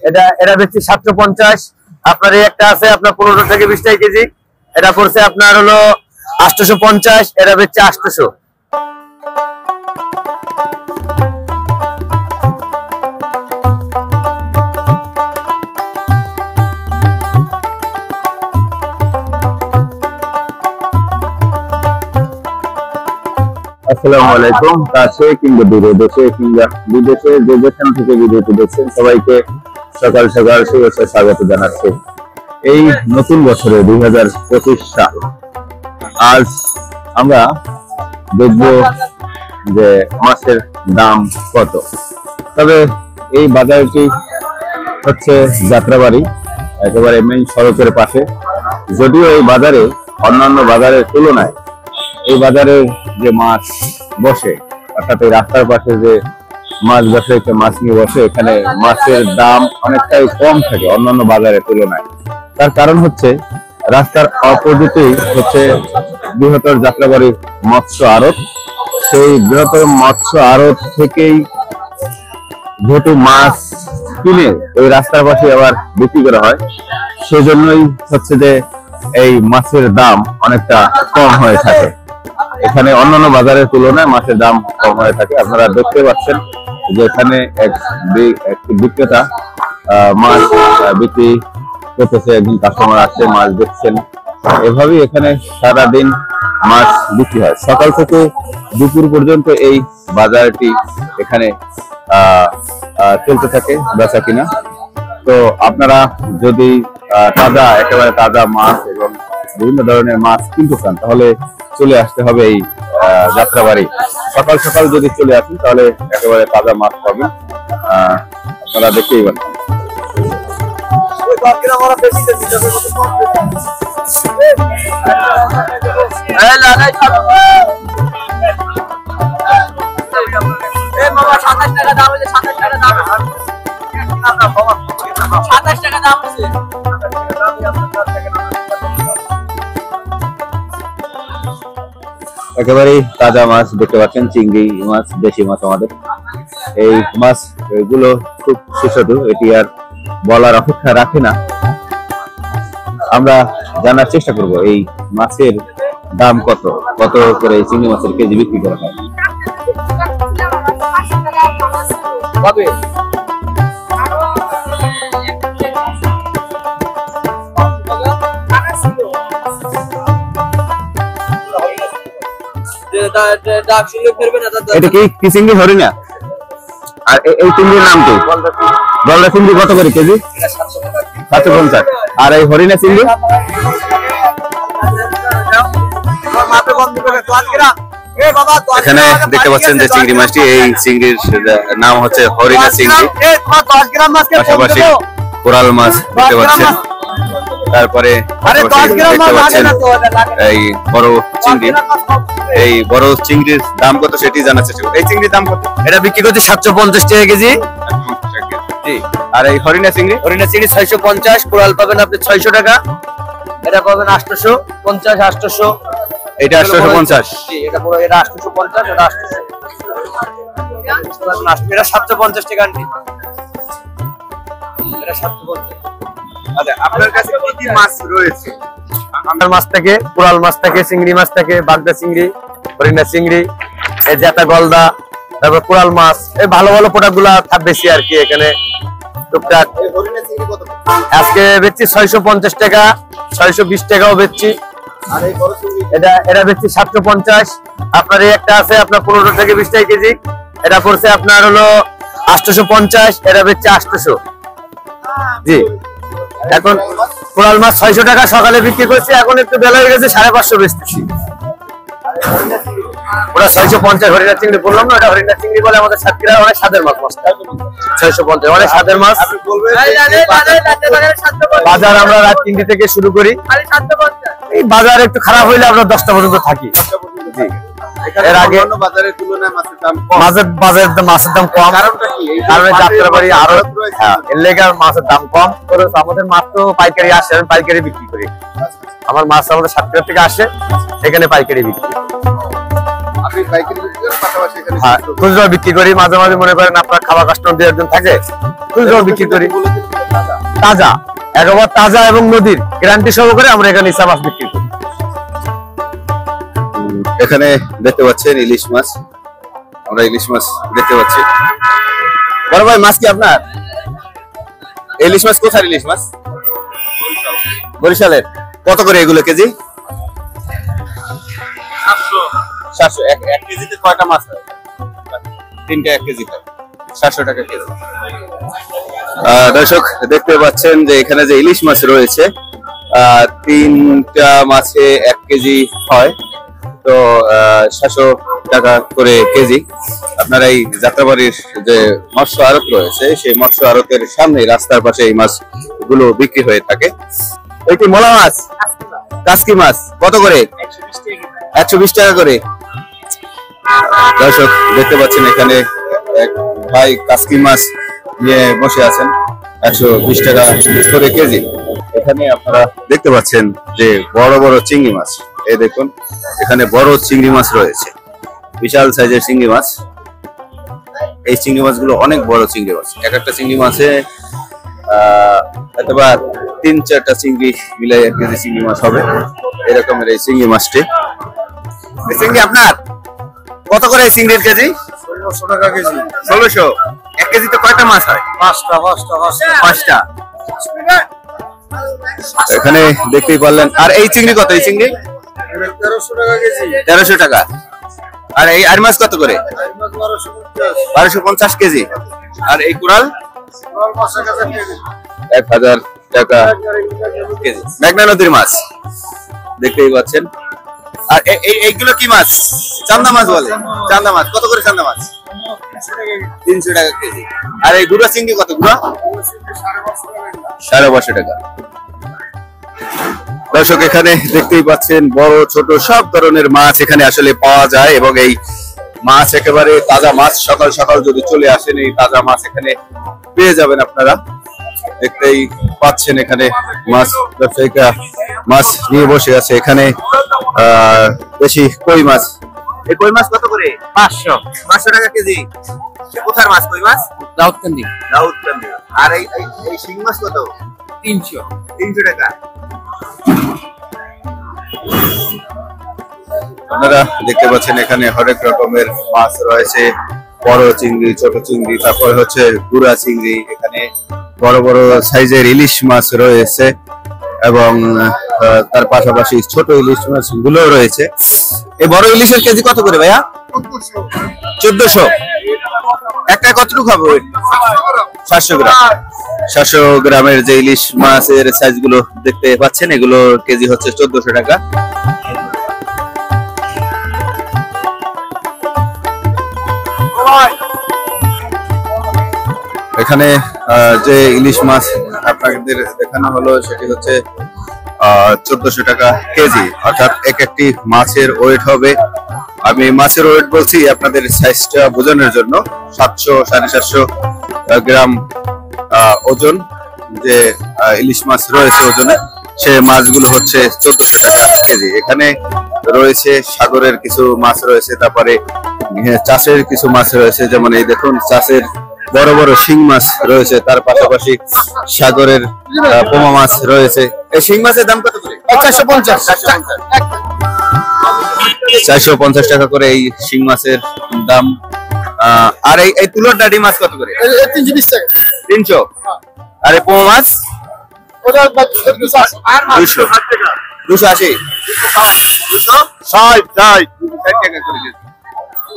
এটা এটা বেচছি 750। আপনার এই একটা আছে আপনার 15 থেকে 20 টাকা কেজি। এটা পড়ছে আপনার হলো 850। এটা বেচছি 800। আসসালামু আলাইকুম। কাছে কিংবা দূরে, দেশে কিংবা বিদেশে যে যেখান থেকে ভিডিওটি দেখছেন সবাইকে সকাল সকাল শুভেচ্ছা স্বাগত জানাচ্ছি এই নতুন বছরে 2025 সাল। আজ আমরা দেখব যে মাছের দাম কত। তবে এই বাজারটি হচ্ছে যাত্রাবাড়ি, একেবারে মেইন সড়কের পাশে। যদিও এই বাজারে অন্যান্য বাজারের তুলনায় এই বাজারে যে মাছ বসে, অর্থাৎ এই রাস্তার পাশে যে মাছ বসে, মাছ নিয়ে বসে, এখানে মাছের দাম অনেকটাই কম থাকে অন্যান্য বাজারের তুলনায়। তার কারণ হচ্ছে রাস্তার অপোজিটেই হচ্ছে বৃহত্তর যাত্রাবাড়ি মৎস্য আড়ত। সেই বৃহত্তর মৎস্য আড়ত থেকেই যেহেতু মাছ কিনে ওই রাস্তার পাশে আবার বিক্রি করা হয়, সেজন্যই হচ্ছে যে এই মাছের দাম অনেকটা কম হয়ে থাকে। এখানে অন্যান্য বাজারের তুলনায় মাছের দাম কম হয়ে থাকে। আপনারা দেখতে পাচ্ছেন যে এখানে এক বিক্রেতা মাছ বিক্রি করতেছে, একজন কাস্টমার আসছে, মাছ দেখছেন। এভাবেই এখানে সারাদিন মাছ বিক্রি হয়, সকাল থেকে দুপুর পর্যন্ত এই বাজারটি এখানে চলতে থাকে বেচা কিনা। তো আপনারা যদি তাজা, একেবারে তাজা মাছ এবং বিভিন্ন ধরনের মাছ কিনতে চান তাহলে চলে আসতে হবে এই যাত্রাবাড়ি। সকাল সকাল যদি চলে আসেন তাহলে একেবারে তাজা মাছ পাবেন। আপনারা দেখতেই পাচ্ছেন। একেবারেই তাজা মাছ দেখতে পাচ্ছেন, চিংড়ি মাছ, দেশি মাছ। আমাদের এই মাছ এগুলো খুব সুস্বাদু, এটি আর বলার অপেক্ষা রাখে না। আমরা জানার চেষ্টা করব এই মাছের দাম কত কত করে এই চিংড়ি মাছের কেজি বিক্রি করা হয়। এটা কি চিংড়ি হরিণা? আর এই চিংড়ির নাম কি? গলদা চিংড়ি কত করে কেজি? 750। আর এই হরিণা চিংড়ি? এখানে দেখতে পাচ্ছেন যে চিংড়ি মাছটি, এই চিংড়ির নাম হচ্ছে হরিণা চিংড়ি। পাশাপাশি কোরাল মাছ দেখতে পাচ্ছেন। তারপরে দেখতে পাচ্ছেন এই বড় চিংড়ি। এই বড় চিংড়ির দাম কত সেটি জানার চেষ্টা করব। এই চিংড়ির দাম কত? এটা বিক্রি করছে 750 টাকা কেজি। আর এই হরিণা চিংড়ি? হরিণা চিংড়ি 650। কোরাল পাবেন আপনি 600 টাকা। এটা পাবেন 850, 800। এটা 850। এটা পুরো, এটা 850, এটা 800। এটা 750 টাকা আন্টি। এটা 750। আচ্ছা, আপনার কাছে কি কি মাছ রয়েছে? আমার মাছ থাকে, কোরাল মাছ থাকে, চিংড়ি মাছ থাকে, বাগদা চিংড়ি, হরিণা চিংড়ি, এই জেতা গলদা, তারপর কোরাল মাছ, এই ভালো ভালো প্রোডাক্ট গুলা বেশি আর কি এখানে টুকটাক। আজকে বেচছি 650 টাকা, 620 টাকাও বেচছি। এটা বেচছি 750। আপনার এই একটা আছে আপনার 15 থেকে 20 টাকা কেজি। এটা পড়ছে আপনার হলো 850। এটা বেচছি 800। জি, এখন কোরাল মাছ 600 টাকা সকালে বিক্রি করছি, এখন একটু বেলা হয়ে গেছে 550 বেচতেছি। ওরা 650 হরিণা চিংড়ি বললাম না, এটা হরিণা চিংড়ি বলে আমাদের সাতক্ষীরা। অনেক স্বাদের মাছ, মাছটা 650, অনেক স্বাদের মাছ। বাজার আমরা রাত 3টে থেকে শুরু করি। এই বাজার একটু খারাপ হইলে আমরা 10টা পর্যন্ত থাকি। এর আগে বাজারের তুলনায় মাছের দাম কম। মাছের দাম কম, কারণ যাত্রাবাড়ি আরো এর লেগে মাছের দাম কম। আমাদের মাছ তো পাইকারি আসে, আমি পাইকারি বিক্রি করি। আমার মাছ আমাদের সাতক্ষীরা থেকে আসে, এখানে পাইকারি বিক্রি। খুচরা বিক্রি করি, মাঝে মাঝে মনে করেন আপনার খাওয়া কাস্টমার 2-1 জন থাকে, খুচরা বিক্রি করি। তাজা, একেবারে তাজা এবং নদীর গ্যারান্টি সহকারে আমরা এখানে ইসা মাছ বিক্রি করি। এখানে দেখতে পাচ্ছেন ইলিশ মাছ, আমরা ইলিশ মাছ দেখতে পাচ্ছি। বড় ভাই মাছ কি আপনার? ইলিশ মাছ কোথায়? ইলিশ মাছ বরিশালের। কত করে এগুলো কেজি? 700। এক কেজিতে কয়টা মাছ হয়? 3টা 1 কেজি হয়, 700 টাকা কেজি। দর্শক দেখতে পাচ্ছেন যে এখানে যে ইলিশ মাছ রয়েছে 3টা মাছে 1 কেজি হয়, তো 700 টাকা করে কেজি। আপনার এই যাত্রাবাড়ির যে মৎস্য আড়ত রয়েছে সেই মৎস্য আড়তের সামনে রাস্তার পাশে এই মাছ গুলো বিক্রি হয়ে থাকে। এটি মোলা মাছ, কাসকি মাছ কত করে? 120 টাকা করে। দর্শক দেখতে পাচ্ছেন এখানে এক ভাই কাসকি মাছ নিয়ে বসে আছেন, 120 টাকা করে কেজি। এখানে আপনারা দেখতে পাচ্ছেন যে বড় বড় চিংড়ি মাছ, এই দেখুন এখানে বড় চিংড়ি মাছ রয়েছে, বিশাল সাইজের চিংড়ি মাছ। এই চিংড়ি মাছগুলো অনেক বড় চিংড়ি মাছ, এক একটা চিংড়ি মাছে অথবা 3-4টা চিংড়ি মিলাই 1 কেজি চিংড়ি মাছ হবে, এরকমের এই চিংড়ি মাছটি। এই চিংড়ি আপনার কত করে চিংড়ির কেজি? 1600 টাকা কেজি। 1600। 1 কেজিতে কয়টা মাছ হয়? 5টা। এখানে দেখতেই পারলেন। আর এই চিংড়ি কত? এই চিংড়ি 1300 টাকা কেজি। 1300 টাকা। আর এই আর মাছ কত করে? 1250 কেজি। আর এই কুড়াল 1000 টাকা কেজি। মেঘনা নদীর মাছ দেখতেই পাচ্ছেন। আর এইগুলো কি মাছ? চান্দা মাছ বলে। চান্দা মাছ কত করে? চান্দা মাছ 300 টাকা কেজি। আর এই গুড়া চিংড়ি কত? গুড়া 550 টাকা। দর্শক এখানে দেখতেই পাচ্ছেন বড় ছোট সব ধরনের মাছ এখানে আসলে পাওয়া যায়, এবং এই মাছ একেবারে তাজা মাছ। সকাল সকাল যদি চলে আসেন এই তাজা মাছ এখানে পেয়ে যাবেন আপনারা। দেখতেই পাচ্ছেন এখানে মাছ ব্যবসায়ীরা মাছ নিয়ে বসে আছে। এখানে বেশি কই মাছ। এই কই মাছ কত করে? 500 টাকা কেজি। কোথার মাছ কই মাছ? দাউদকান্দি। দাউদকান্দি। আর এই শিং মাছ কত? 300 টাকা। আপনারা দেখতে পাচ্ছেন এখানে হরেক রকমের মাছ রয়েছে, বড় চিংড়ি, ছোট চিংড়ি, তারপর হচ্ছে গুড়া চিংড়ি, এখানে বড় বড় সাইজের ইলিশ মাছ রয়েছে, এবং তার পাশাপাশি ছোট ইলিশ মাছ গুলো রয়েছে। এই বড় ইলিশের কেজি কত করে ভাইয়া? 1400। একটা কতটুকু হবে? 700 গ্রাম। 700 গ্রামের যে ইলিশ মাছের সাইজ গুলো দেখতে পাচ্ছেন এগুলো কেজি হচ্ছে 1400 টাকা। এখানে যে ইলিশ মাছ আপনাদের দেখানো হলো সেটি হচ্ছে 1400 টাকা কেজি, অর্থাৎ একটি মাছের ওয়েট হবে, আমি মাছের ওয়েট বলছি আপনাদের সাইজটা বোঝানোর জন্য, 700-750 গ্রাম ওজন যে ইলিশ মাছ রয়েছে ওজনে, সে মাছগুলো হচ্ছে 1400 টাকা কেজি। এখানে রয়েছে সাগরের কিছু মাছ রয়েছে, তারপরে চাষের কিছু মাছ রয়েছে, যেমন এই দেখুন চাষের বড় বড় শিং মাছ রয়েছে, তার পাশাপাশি সাগরের পোমা মাছ রয়েছে। এই শিং মাছের দাম কত করে? 450 টাকা করে এই শিং মাছের দাম। আর এই তুলোর ডাঁটি মাছ কত করে? 320 টাকা। 300। আর এই পোমা মাছ 280। 260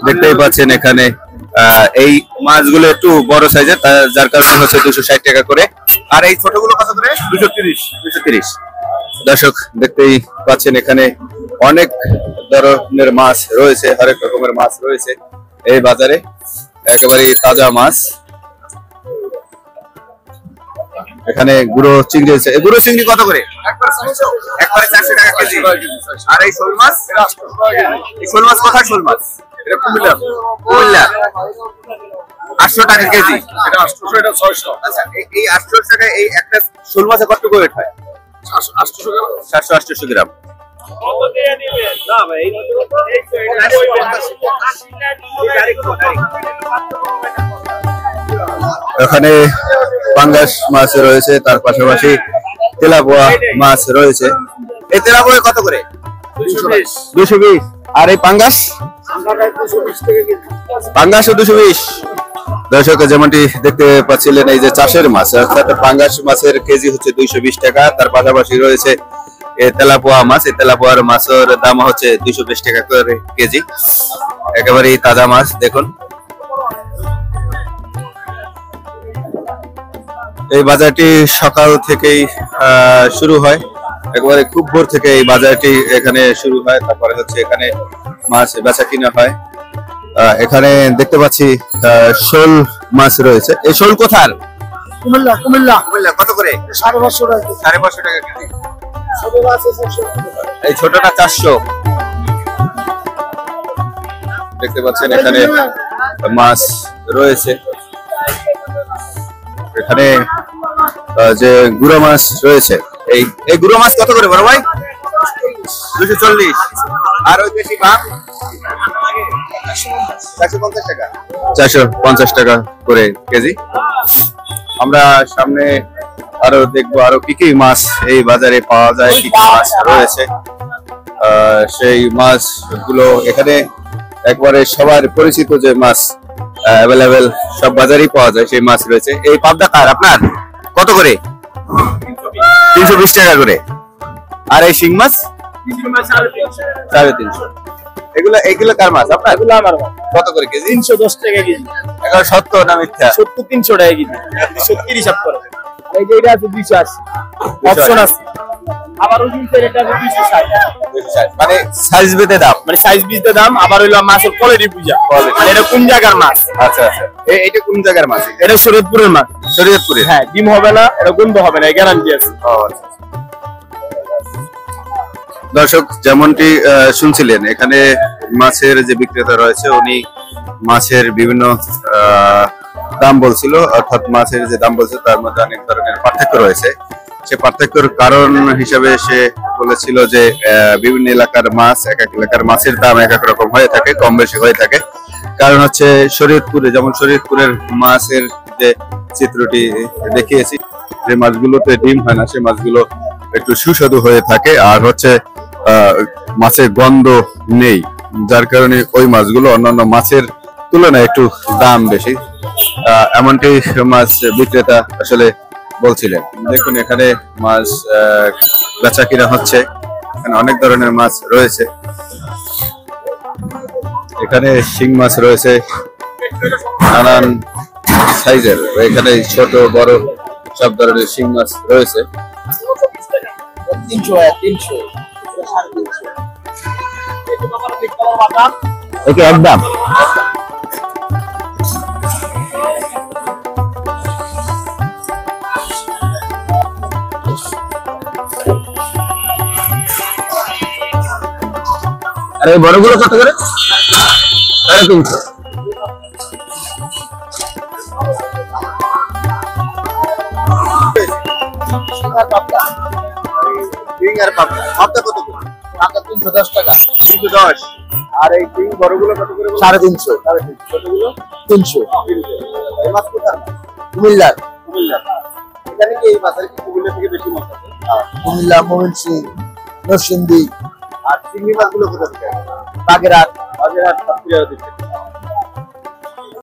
দেখতেই পাচ্ছেন এখানে এই মাছগুলো একটু বড় সাইজের, যার কারণে হচ্ছে 260 টাকা করে। আর এই ছোটগুলো কত করে? 230। দর্শক দেখতেই পাচ্ছেন এখানে অনেক ধরনের মাছ রয়েছে, হরেক রকমের মাছ রয়েছে এই বাজারে, একেবারে তাজা মাছ। এখানে গুঁড়ো চিংড়ি আছে। গুঁড়ো চিংড়ি কত করে? একবারে 400 টাকা কেজি। আর এই শোল মাছ? এই শোল মাছ কোথায়? শোল মাছ কুমিল্লা। 800 টাকা কেজি। এটা 800, এটা 600। আচ্ছা, এই 800 টাকায় এই একটা শোল মাছে কতটুকু ওয়েট হয়? 700-800 গ্রাম। এখানে পাঙ্গাস মাছ রয়েছে, তার পাশাপাশি তেলাপোয়া মাছ রয়েছে। এই তেলাপোয়া কত করে? 220। আর এই পাঙ্গাস? পাঙ্গাসও 220। দর্শক যেমনটি দেখতে পাচ্ছিলেন, এই যে চাষের মাছ অর্থাৎ পাঙ্গাস মাছের কেজি হচ্ছে 220 টাকা। তার পাশাপাশি রয়েছে তেলাপোয়া মাছ। এই তেলাপোয়ার মাছের দাম হচ্ছে 220 টাকা করে কেজি। একেবারেই তাজা মাছ। দেখুন এই বাজারটি সকাল থেকেই শুরু হয়, একেবারে খুব ভোর থেকে এই বাজারটি এখানে শুরু হয়। তারপরে হচ্ছে এখানে মাছ বেচা কিনা হয়। এখানে দেখতে পাচ্ছি শোল মাছ রয়েছে। এই শোল কোথার? কুমিল্লা। কুমিল্লা। কুমিল্লা। কত করে? 550 টাকা। 550 টাকা কেজি। ছোট আছে 400 টাকা। এই ছোটটা 400। দেখতে পাচ্ছেন এখানে মাছ রয়েছে। এখানে যে গুড়া মাছ রয়েছে, এই গুড়া মাছ কত করে বড় ভাই? 240। আর ওই দেশি ভাগ 450 টাকা। 450 টাকা করে কেজি। আমরা সামনে আরো দেখবো আরো কি কি মাছ এই বাজারে পাওয়া যায়, কি কি মাছ রয়েছে। সেই মাছগুলো এখানে একবারে সবার পরিচিত যে মাছ অ্যাভেলেবেল সব বাজারেই পাওয়া যায়, সেই মাছ রয়েছে। এই পাবদা কার আপনার? কত করে? 320 টাকা করে। আর এই শিং মাছ? 350। এগুলো কার মাছ? আপনার? এগুলো আমার মাছ। কত করে কেজি? 310 টাকা কেজি। এখন সত্য না মিথ্যা? 70 300 টাকা কেজি। 70 হিসাব করে। এই যে এটা আছে 280। অপশন আছে। আবার ওই যে এটা আছে 260। মানে সাইজ বেঁধে দাম? মানে সাইজ বিজতে দাম। আবার হইলো মাছের কোয়ালিটি বুঝা। মানে এটা কোন জায়গার মাছ? আচ্ছা আচ্ছা। এইটা কোন জায়গার মাছ? এটা শরীয়তপুরের মাছ। শরীয়তপুরের? হ্যাঁ, ডিম হবে না, এটা গন্ধ হবে না, গ্যারান্টি আছে। দর্শক যেমনটি শুনছিলেন, এখানে মাছের যে বিক্রেতা রয়েছে উনি মাছের বিভিন্ন দাম বলছিল, অর্থাৎ মাছের যে দাম বলছে তার মধ্যে অনেক ধরনের পার্থক্য রয়েছে। সে পার্থক্যের কারণ হিসাবে সে বলেছিল যে বিভিন্ন এলাকার মাছ, এক এক এলাকার মাছের দাম এক এক রকম হয়ে থাকে, কম বেশি হয়ে থাকে। কারণ হচ্ছে শরীয়তপুরে, যেমন শরীয়তপুরের মাছের যে চিত্রটি দেখিয়েছি, যে মাছগুলোতে ডিম হয় না, সেই মাছগুলো একটু সুস্বাদু হয়ে থাকে। আর হচ্ছে মাছের গন্ধ নেই, যার কারণে ওই মাছগুলো অন্যান্য মাছের তুলনায় একটু দাম বেশি। এমনটি মাছ বিক্রেতা আসলে বলছিলেন। দেখুন এখানে মাছ বেচা কিনা হচ্ছে। এখানে অনেক ধরনের মাছ রয়েছে। এখানে শিং মাছ রয়েছে নানান সাইজের। এখানে ছোট বড় সব ধরনের শিং মাছ রয়েছে। 300 300 ওকে একদম। আর এই বড়গুলো কত করে? 350। টাকা 310 টাকা। 310। আর এই বড়গুলো কত করে? 350। ছোটগুলো 300। এই মাছ কোথায়? কুমিল্লার। কুমিল্লা। এখানে কি এই মাছের কি কুমিল্লা থেকে বেশি মাছ আছে? কুমিল্লা, ময়মনসিংহ, নরসিংদী। আর চিংড়ি মাছগুলো কোথা থেকে? বাগেরহাট। বাগেরহাট, সাতক্ষীরা দিচ্ছে।